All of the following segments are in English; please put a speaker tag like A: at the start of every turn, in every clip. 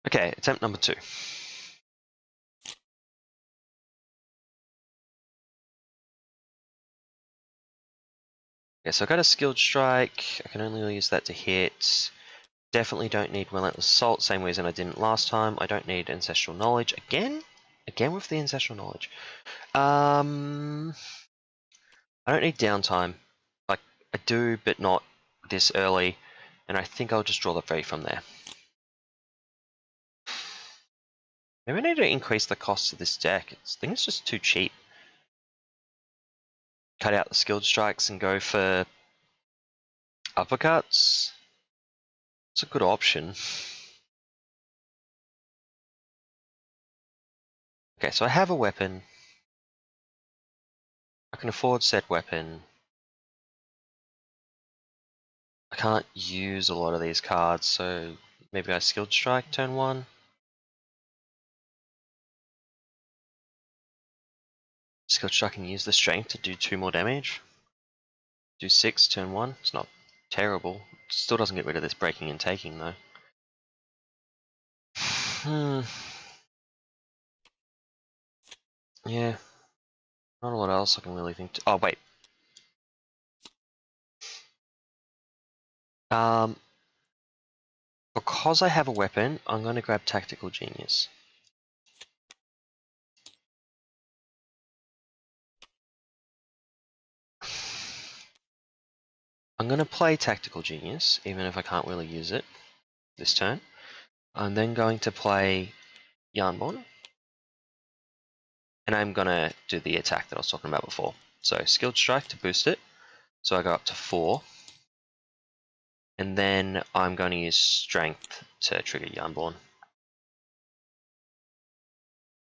A: Okay, attempt number 2. Okay, so I got a skilled strike. I can only use that to hit. Definitely don't need relentless assault, same reason I didn't last time. I don't need ancestral knowledge again. Again with the ancestral knowledge. I don't need downtime. Like I do, but not this early. And I think I'll just draw the V from there. Maybe I need to increase the cost of this deck. I think it's just too cheap. Cut out the skilled strikes and go for uppercuts. It's a good option. Okay, so I have a weapon. I can afford said weapon. I can't use a lot of these cards, so maybe I skilled strike turn 1. Skilled strike and use the strength to do 2 more damage. Do 6 turn 1. It's not terrible. It still doesn't get rid of this breaking and taking though. Yeah. Not a lot else I can really think to. Oh wait. Because I have a weapon, I'm going to grab Tactical Genius. I'm going to play Tactical Genius, even if I can't really use it this turn. I'm then going to play Yarnborn. And I'm going to do the attack that I was talking about before. So Skilled Strike to boost it. So I go up to 4. And then I'm going to use Strength to trigger Yarnborn.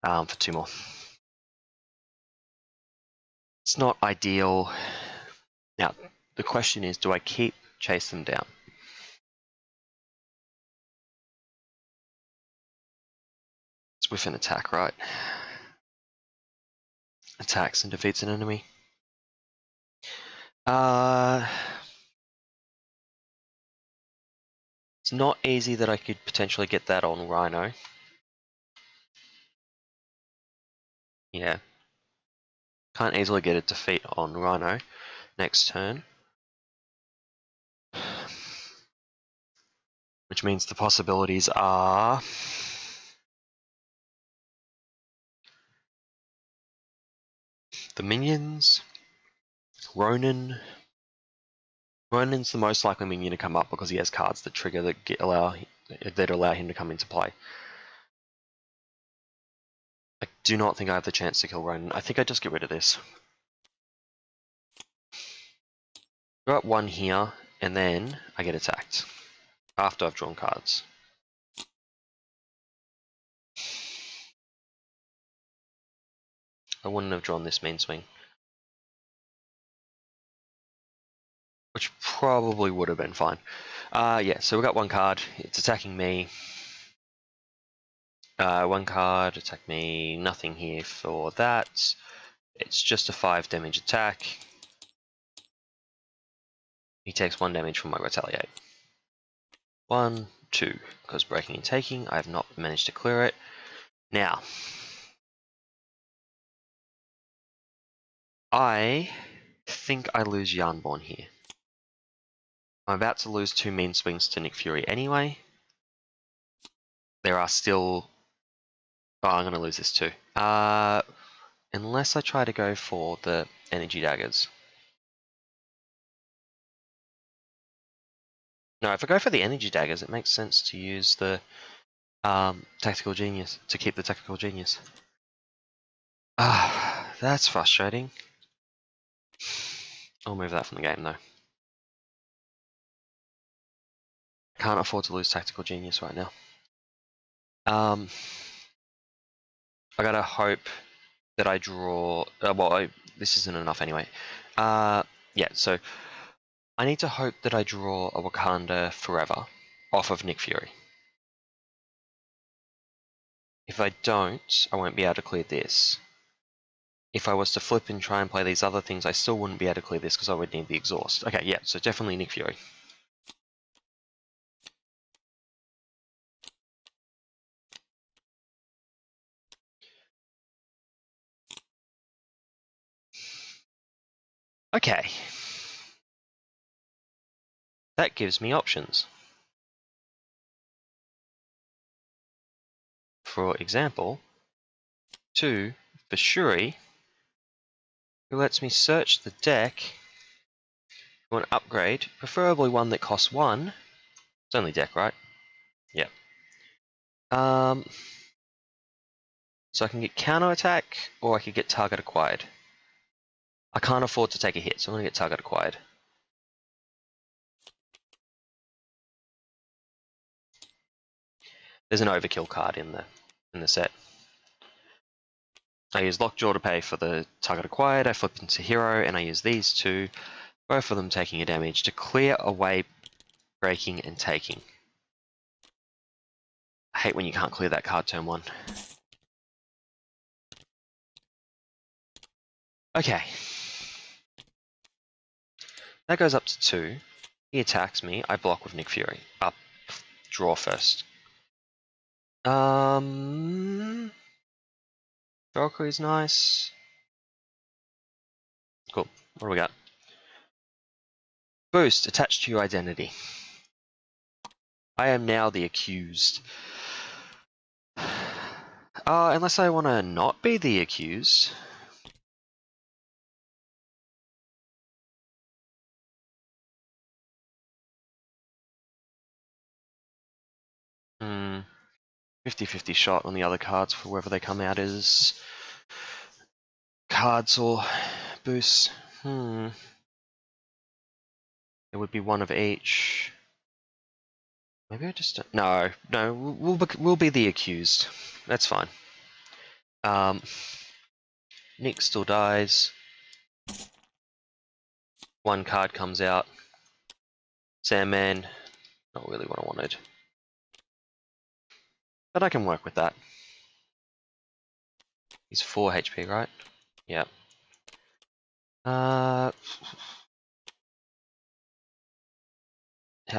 A: For 2 more. It's not ideal. Now, the question is, do I keep Chase them down? It's with an attack, right? Attacks and defeats an enemy. It's not easy that I could potentially get that on Rhino. Yeah. Can't easily get a defeat on Rhino next turn. Which means the possibilities are... the minions, Ronan. Ronan's the most likely minion to come up because he has cards that trigger that allow him to come into play. I do not think I have the chance to kill Ronan. I think I just get rid of this. Got 1 here, and then I get attacked after I've drawn cards. I wouldn't have drawn this main swing. Which probably would have been fine. Yeah, so we got 1 card. It's attacking me. 1 card, attack me. Nothing here for that. It's just a 5 damage attack. He takes 1 damage from my retaliate. 1, 2, because breaking and taking, I have not managed to clear it. Now, I think I lose Yarnborn here. I'm about to lose 2 mean swings to Nick Fury anyway. There are still... oh, I'm going to lose this too. Unless I try to go for the energy daggers. No, if I go for the energy daggers, it makes sense to use the tactical genius, to keep the tactical genius. That's frustrating. I'll move that from the game though. Can't afford to lose tactical genius right now. I gotta hope that I draw. This isn't enough anyway. Yeah, so I need to hope that I draw a Wakanda Forever off of Nick Fury. If I don't, I won't be able to clear this. If I was to flip and try and play these other things, I still wouldn't be able to clear this because I would need the exhaust. Okay, yeah, so definitely Nick Fury. Okay. That gives me options. For example, 2 for Shuri, who lets me search the deck for an upgrade, preferably one that costs 1. It's only deck, right? Yep. So I can get counter attack, or I could get target acquired. I can't afford to take a hit, so I'm going to get target acquired. There's an overkill card in the set. I use Lockjaw to pay for the target acquired, I flip into hero, and I use these two, both of them taking a damage, to clear away breaking and taking. I hate when you can't clear that card turn 1. Okay. That goes up to 2. He attacks me, I block with Nick Fury. Up, draw first. Valkyrie's nice. Cool. What do we got? Boost, attached to your identity. I am now the accused. Unless I want to not be the accused. Hmm. 50-50 shot on the other cards for whether they come out as cards or boosts. It would be one of each. Maybe I just don't. No, we'll be the accused. That's fine. Nick still dies. 1 card comes out. Sandman, not really what I wanted. But I can work with that. He's 4 HP, right? Yeah. How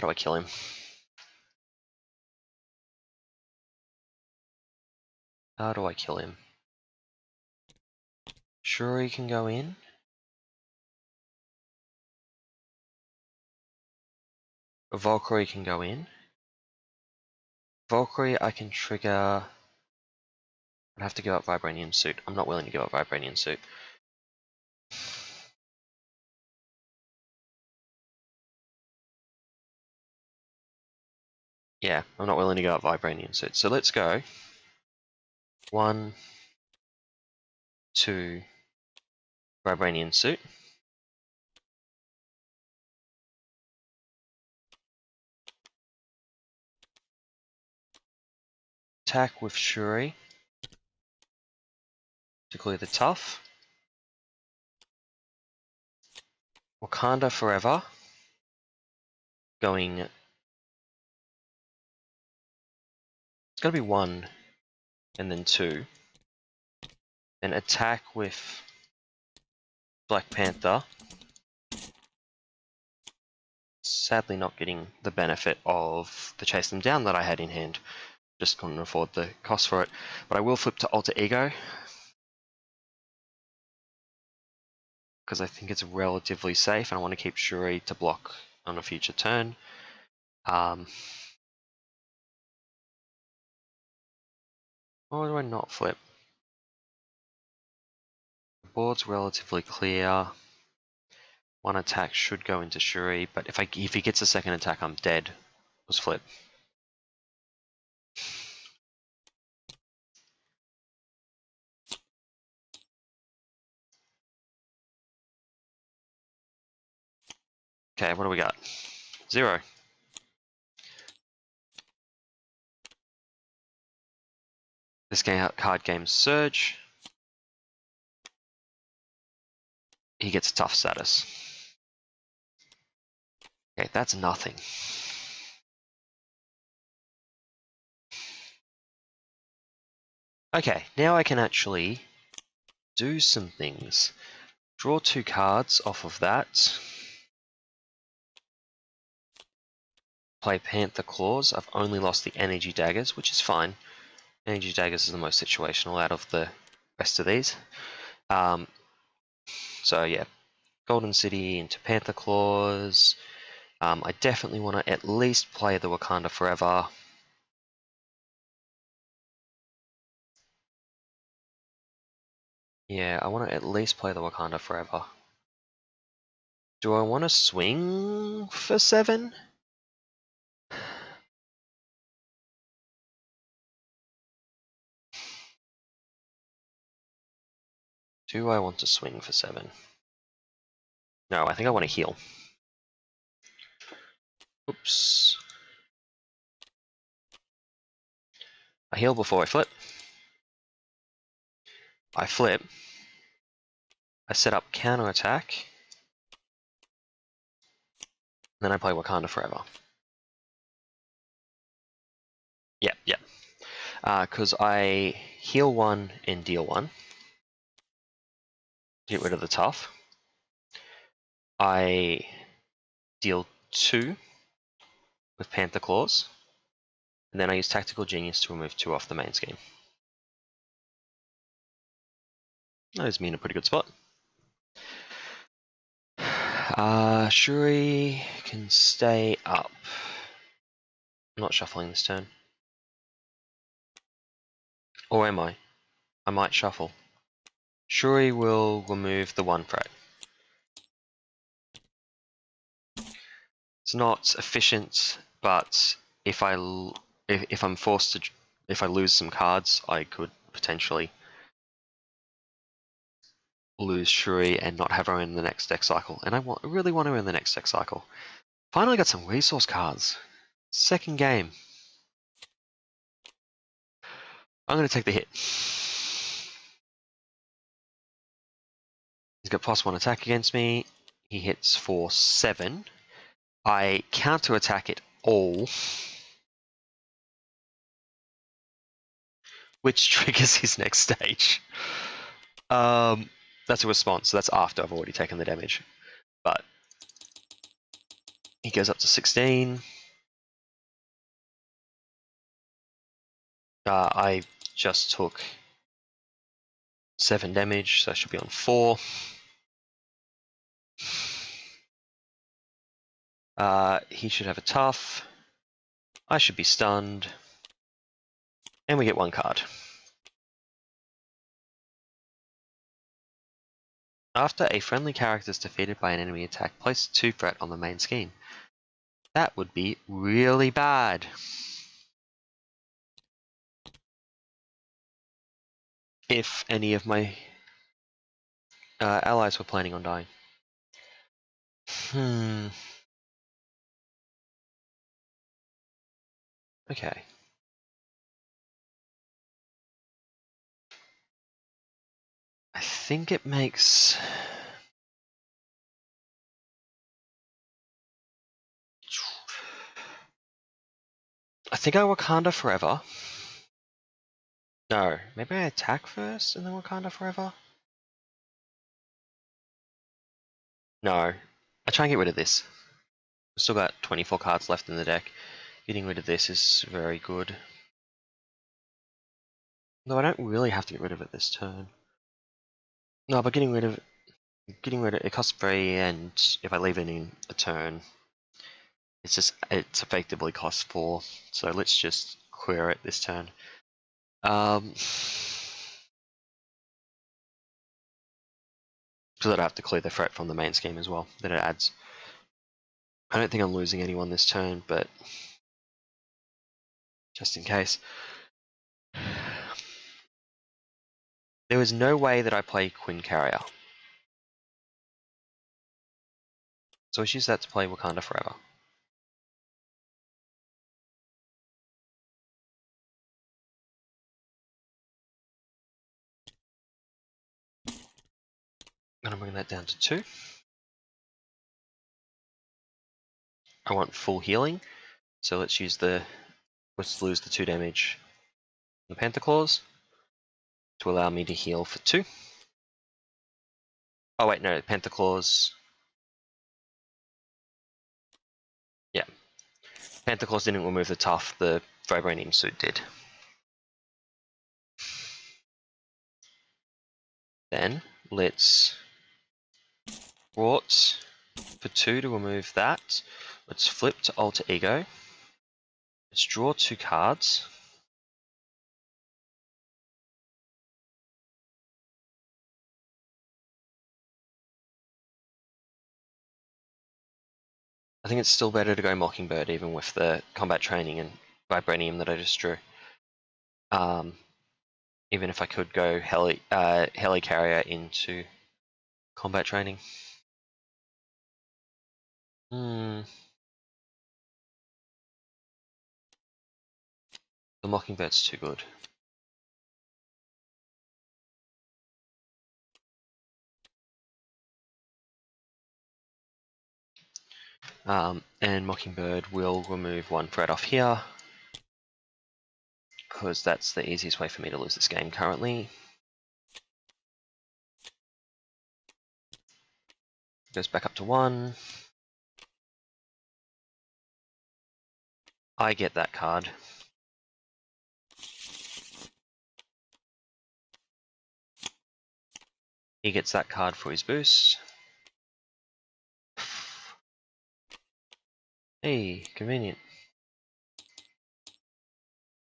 A: do I kill him? How do I kill him? Shuri can go in. Valkyrie can go in. Valkyrie, I can trigger. I'd have to give up Vibranium Suit. I'm not willing to give up Vibranium Suit. Yeah, I'm not willing to give up Vibranium Suit. So let's go. 1, 2, Vibranium Suit. Attack with Shuri to clear the tough. Wakanda Forever. Going. It's got to be 1 and then 2. Then attack with Black Panther. Sadly not getting the benefit of the chase them down that I had in hand. Just couldn't afford the cost for it. But I will flip to Alter Ego, because I think it's relatively safe and I want to keep Shuri to block on a future turn. Or do I not flip? The board's relatively clear. 1 attack should go into Shuri, but if he gets a second attack, I'm dead. Let's flip. Okay, what do we got? 0. This card game's Surge. He gets tough status. Okay, that's nothing. Okay, now I can actually do some things. Draw 2 cards off of that. Play Panther Claws. I've only lost the Energy Daggers, which is fine. Energy Daggers is the most situational out of the rest of these. So yeah, Golden City into Panther Claws. I definitely want to at least play the Wakanda Forever. Yeah, I want to at least play the Wakanda Forever. Do I want to swing for 7? Do I want to swing for 7? No, I think I want to heal. Oops. I heal before I flip. I flip. I set up counter attack. Then I play Wakanda Forever. Yep. Because I heal 1 and deal 1. Get rid of the tough. I deal 2 with Panther Claws. And then I use Tactical Genius to remove 2 off the main scheme. That is me in a pretty good spot. Shuri can stay up. I'm not shuffling this turn. Or am I? I might shuffle. Shuri will remove the 1 threat. It's not efficient, but if I'm forced to, if I lose some cards, I could potentially lose Shuri and not have her in the next deck cycle. And I really want her in the next deck cycle. Finally got some resource cards. Second game. I'm going to take the hit. He's got +1 attack against me. He hits for 7. I counter attack it all, which triggers his next stage. That's a response, so that's after I've already taken the damage. But he goes up to 16. I just took 7 damage, so I should be on 4. He should have a tough. I should be stunned. And we get 1 card. After a friendly character is defeated by an enemy attack, place 2 threat on the main scheme. That would be really bad. If any of my allies were planning on dying. Okay. I think it makes... I think I Wakanda Forever. No, maybe I attack first and then Wakanda Forever? No. I try and get rid of this. We've still got 24 cards left in the deck. Getting rid of this is very good. No, I don't really have to get rid of it this turn. No, but getting rid of it costs 3, and if I leave it in a turn, it's effectively costs 4. So let's just clear it this turn. So that I have to clear the threat from the main scheme as well, that it adds. I don't think I'm losing anyone this turn, but just in case. There is no way that I play Quinn Carrier. So let's use that to play Wakanda Forever. I'm going to bring that down to 2. I want full healing, so let's lose the 2 damage on the Panther Claws to allow me to heal for 2. Oh wait, no, Panther Claws. Yeah. Panther Claws didn't remove the tough, the Vibranium suit did. Then let's brought for 2 to remove that. Let's flip to Alter Ego. Let's draw 2 cards. I think it's still better to go Mockingbird even with the combat training and Vibranium that I just drew. Even if I could go Helicarrier into combat training. The Mockingbird's too good. And Mockingbird will remove 1 threat off here, because that's the easiest way for me to lose this game currently. Goes back up to 1. I get that card. He gets that card for his boost. Hey, convenient.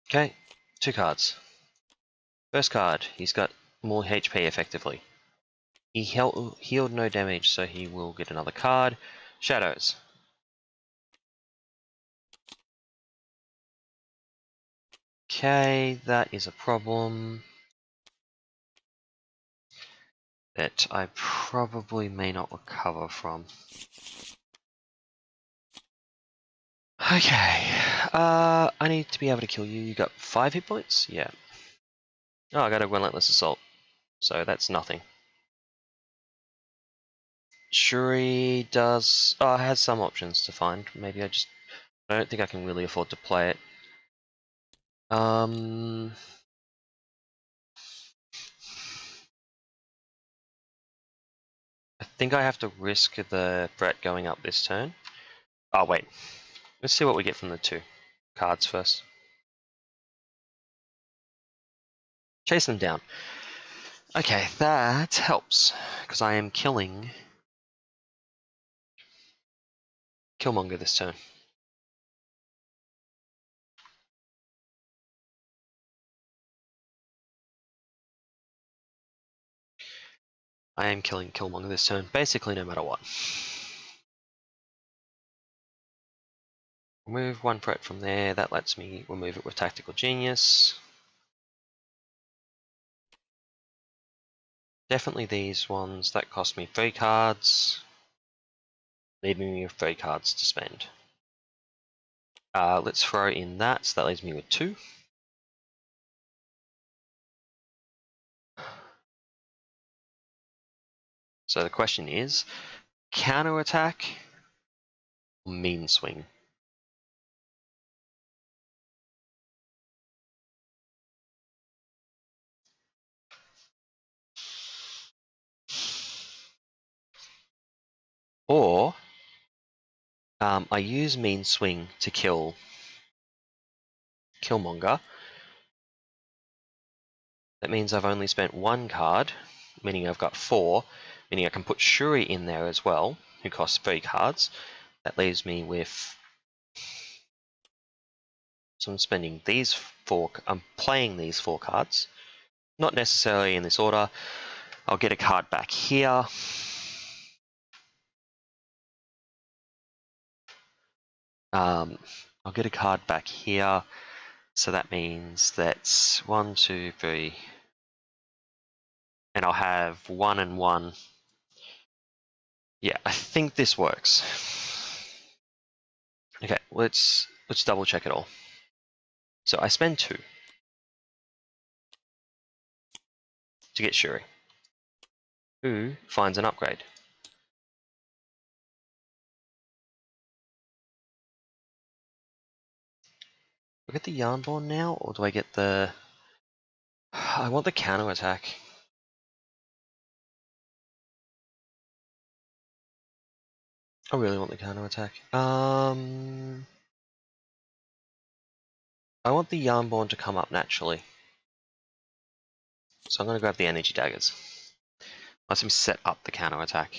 A: Okay, 2 cards. First card, he's got more HP effectively. He healed no damage, so he will get another card. Shadows. Okay, that is a problem that I probably may not recover from. Okay, I need to be able to kill you. You got 5 hit points? Yeah. Oh, I got a Relentless Assault, so that's nothing. Shuri does... Oh, has some options to find. Maybe I don't think I can really afford to play it. I think I have to risk the threat going up this turn. Oh, wait. Let's see what we get from the 2 cards first. Chase them down. Okay, that helps, because I am killing Killmonger this turn. I am killing Killmonger this turn, basically no matter what. Remove 1 threat from there, that lets me remove it with Tactical Genius. Definitely these ones, that cost me 3 cards, leaving me with 3 cards to spend. Let's throw in that, so that leaves me with 2. So the question is, counter attack or mean swing? Or I use mean swing to kill Killmonger. That means I've only spent 1 card, meaning I've got 4, meaning I can put Shuri in there as well, who costs 3 cards. That leaves me with... So I'm spending these 4... I'm playing these 4 cards. Not necessarily in this order. I'll get a card back here. I'll get a card back here. So that means that's 1, 2, 3... And I'll have 1 and 1. Yeah, I think this works. Okay, let's double check it all. So I spend 2 to get Shuri, who finds an upgrade. Do I get the Yarnborn now, or do I get the... I want the counter attack. I really want the counter attack. I want the Yarnborn to come up naturally. So I'm going to grab the energy daggers. Let him set up the counter attack.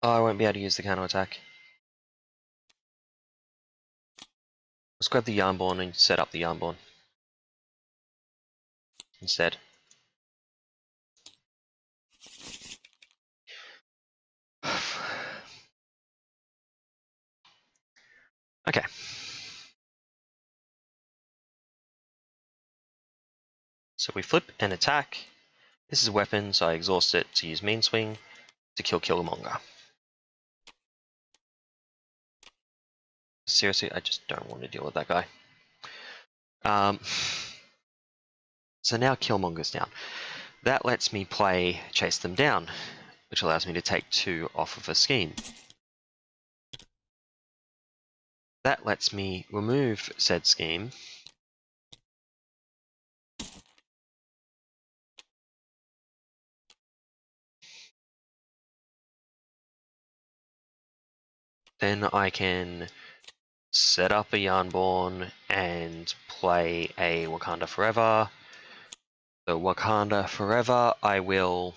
A: Oh, I won't be able to use the counter attack. Let's grab the Yarnborn and set up the Yarnborn instead. Okay. So we flip and attack. This is a weapon, so I exhaust it to use Mean Swing to kill Killmonger. Seriously, I just don't want to deal with that guy. So now Killmonger's down. That lets me play Chase Them Down, which allows me to take 2 off of a scheme. That lets me remove said scheme. Then I can set up a Yarnborn and play a Wakanda Forever. So Wakanda Forever, I will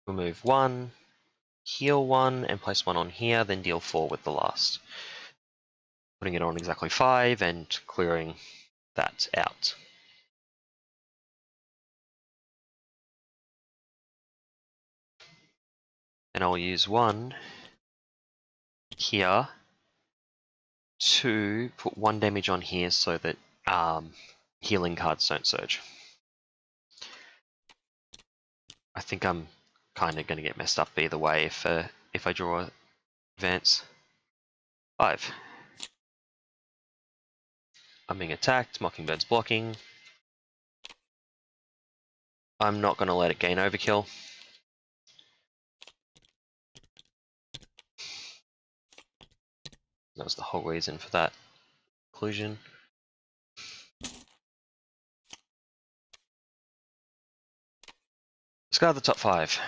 A: remove 1, heal 1, and place 1 on here, then deal 4 with the last. Putting it on exactly 5 and clearing that out. And I'll use 1 here to put 1 damage on here so that healing cards don't surge. I think I'm kind of going to get messed up either way if I draw advance. 5. I'm being attacked, Mockingbird's blocking. I'm not going to let it gain overkill. That was the whole reason for that conclusion. Let's go to the top 5.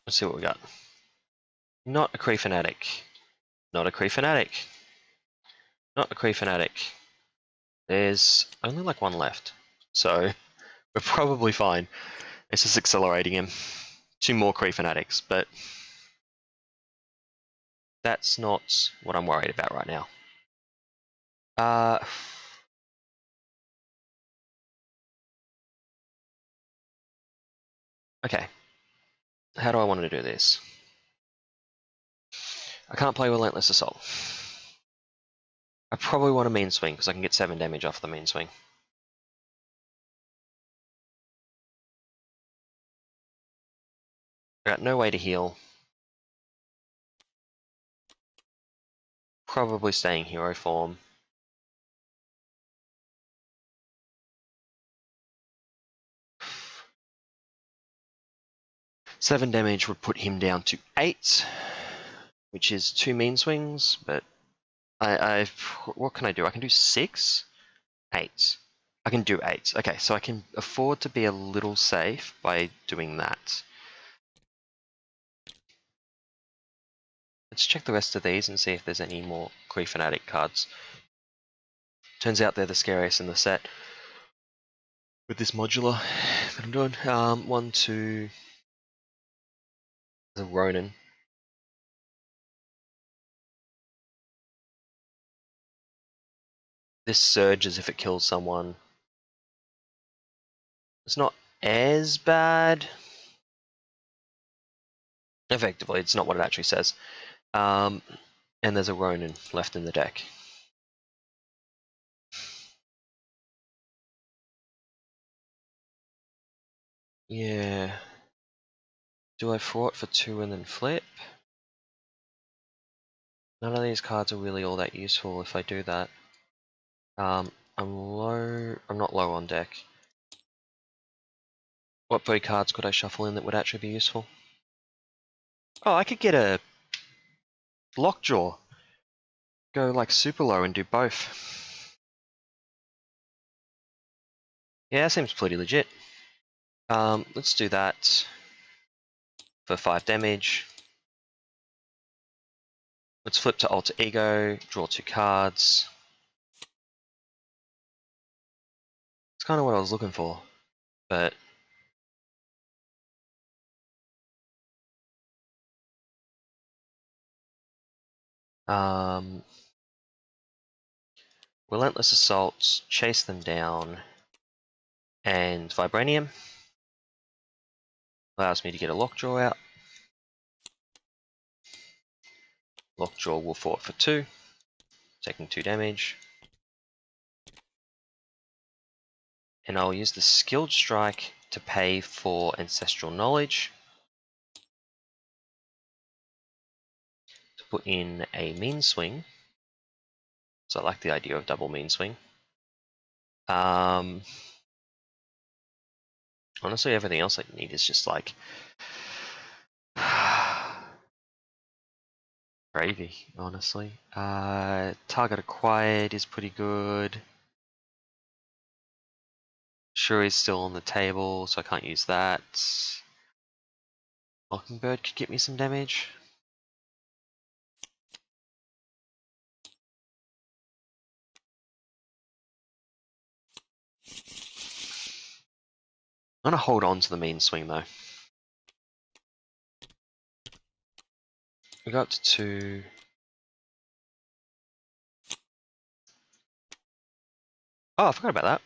A: Let's see what we got. Not a Kree Fanatic. Not a Kree Fanatic. Not a Kree Fanatic. There's only like 1 left. So we're probably fine. It's just accelerating him. 2 more Kree Fanatics, but that's not what I'm worried about right now. Okay. How do I want to do this? I can't play Relentless Assault. I probably want a Mean Swing, because I can get 7 damage off the Mean Swing. I got no way to heal. Probably staying hero form. Seven damage would put him down to 8, which is 2 Mean Swings, but what can I do? I can do 6? 8. I can do 8. Okay, so I can afford to be a little safe by doing that. Let's check the rest of these and see if there's any more Kree Fanatic cards. Turns out they're the scariest in the set. With this modular that I'm doing. 1, 2... The Ronan. This surges if it kills someone. It's not as bad. Effectively, it's not what it actually says. And there's a Ronan left in the deck. Yeah. Do I fought for 2 and then flip? None of these cards are really all that useful if I do that. I'm not low on deck. What 3 cards could I shuffle in that would actually be useful? Oh, I could get a Lockjaw. Go like super low and do both. Yeah, seems pretty legit. Let's do that for 5 damage. Let's flip to Alter Ego, draw 2 cards. It's kind of what I was looking for, but Relentless Assault, chase them down, and Vibranium allows me to get a Lockjaw out. Lockjaw will fort for 2, taking 2 damage. And I'll use the Skilled Strike to pay for Ancestral Knowledge to put in a Mean Swing. So I like the idea of double Mean Swing. Honestly, everything else I need is just like gravy, honestly. Target acquired is pretty good. Sure is still on the table, so I can't use that. Mockingbird could get me some damage. I'm gonna hold on to the Mean Swing though. We go up to 2. Oh, I forgot about that.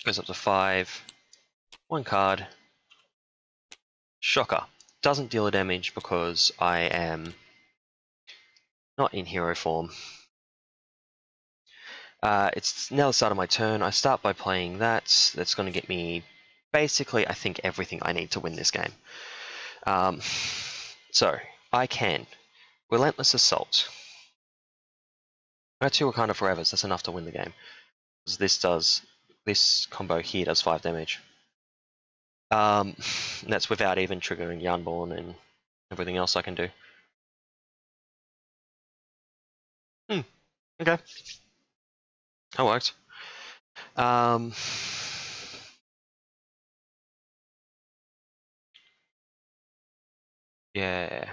A: Goes up to 5. 1 card. Shocker. Doesn't deal a damage because I am not in hero form. It's now the start of my turn. I start by playing that. That's going to get me basically, I think, everything I need to win this game. So, I can. Relentless Assault. I have 2 Wakanda Forevers. That's enough to win the game. Because this combo here does 5 damage. That's without even triggering Yarnborn and everything else I can do. Okay. That worked. Yeah.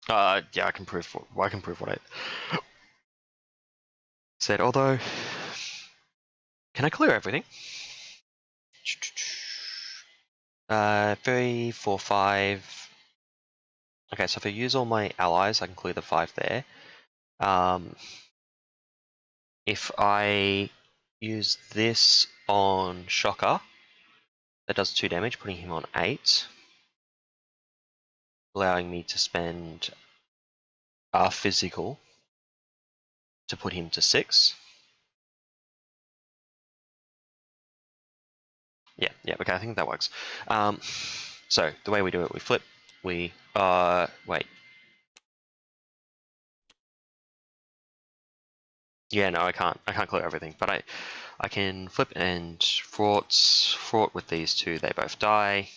A: Yeah, I can prove what I said. Although, can I clear everything? 3, 4, 5. Okay, so if I use all my allies, I can clear the 5 there. If I use this on Shocker, that does 2 damage, putting him on 8, allowing me to spend a physical to put him to 6. Yeah, okay, I think that works. So the way we do it, we flip, wait. Yeah, no, I can't clear everything, but I can flip and fraught with these 2, they both die.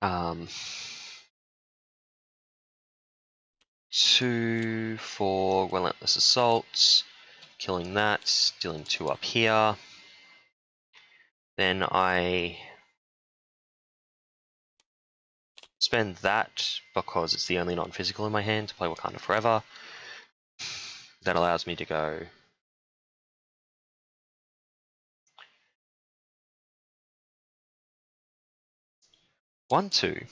A: Um, 2 for Relentless Assault, killing that, dealing 2 up here. Then I spend that because it's the only non-physical in my hand to play Wakanda Forever. That allows me to go 1, 2.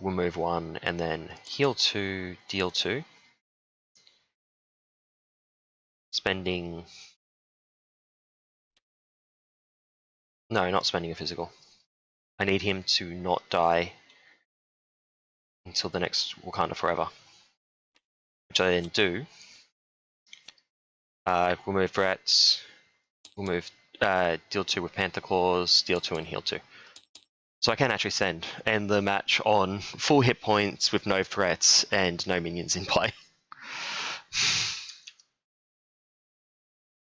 A: Remove 1 and then heal 2, deal 2. Spending... No, not spending a physical. I need him to not die until the next Wakanda Forever. Which I then do. Remove threats, remove deal 2 with Panther Claws, deal 2 and heal 2. So I can actually end the match on full hit points with no threats and no minions in play.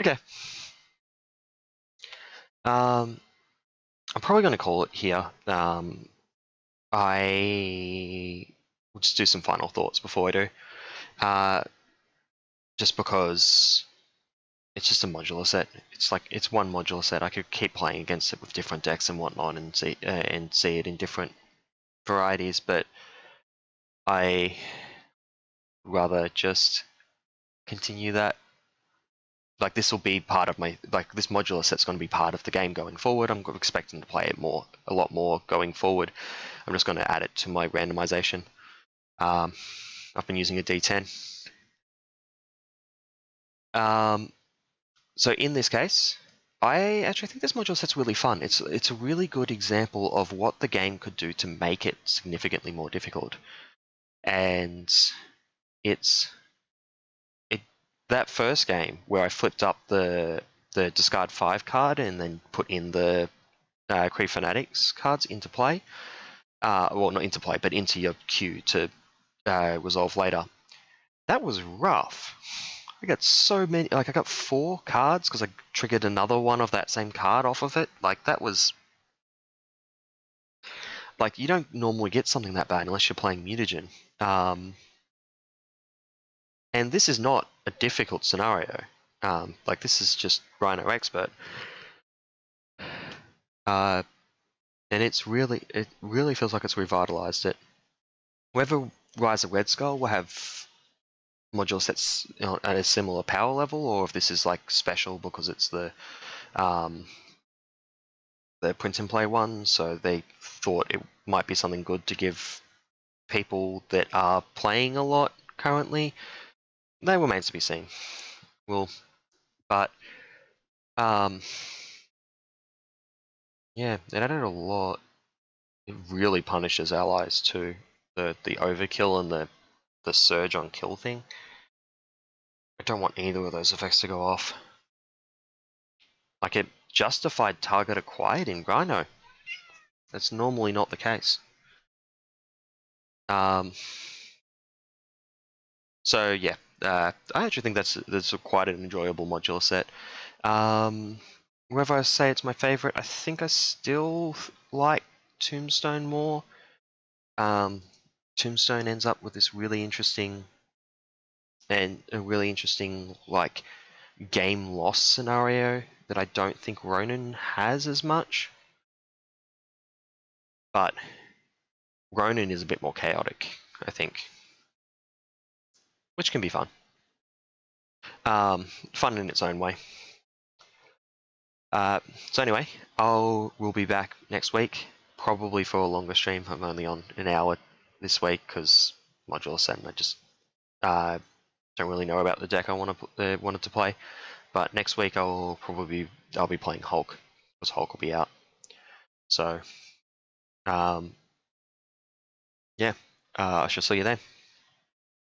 A: Okay. I'm probably going to call it here. I will just do some final thoughts before I do. just because it's just a modular set. It's like it's one modular set. I could keep playing against it with different decks and whatnot, and see it in different varieties. But I rather just continue that. Like this will be part of my this modular set's going to be part of the game going forward. I'm expecting to play it a lot more going forward. I'm just going to add it to my randomization. I've been using a D10. So in this case, I actually think this modular set's really fun. It's a really good example of what the game could do to make it significantly more difficult. And it's that first game where I flipped up the discard 5 card and then put in the Cree Fanatics cards into play. Well, not into play, but into your queue to resolve later. That was rough. I got so many, like I got 4 cards because I triggered another one of that same card off of it. Like that was, like you don't normally get something that bad unless you're playing mutagen. And this is not a difficult scenario. Like this is just Rhino Expert. And it really feels like it's revitalized it. Whether Rise of Red Skull will have module sets at a similar power level, or if this is like special because it's the print and play one, so they thought it might be something good to give people that are playing a lot currently. They remains to be seen. Well, but yeah, it added a lot. It really punishes allies too. The overkill and the surge on kill thing. I don't want either of those effects to go off. Like it justified target acquired in Rhino. That's normally not the case. So yeah, I actually think that's quite an enjoyable modular set. Whether I say it's my favorite, I think I still like Tombstone more. Tombstone ends up with this really interesting like game loss scenario that I don't think Ronan has as much. But Ronan is a bit more chaotic, I think, which can be fun. Fun in its own way. So anyway, we'll be back next week, probably for a longer stream. I'm only on an hour this week because modular set, and I just don't really know about the deck I wanted to play. But next week I'll be playing Hulk because Hulk will be out. So yeah, I shall see you then.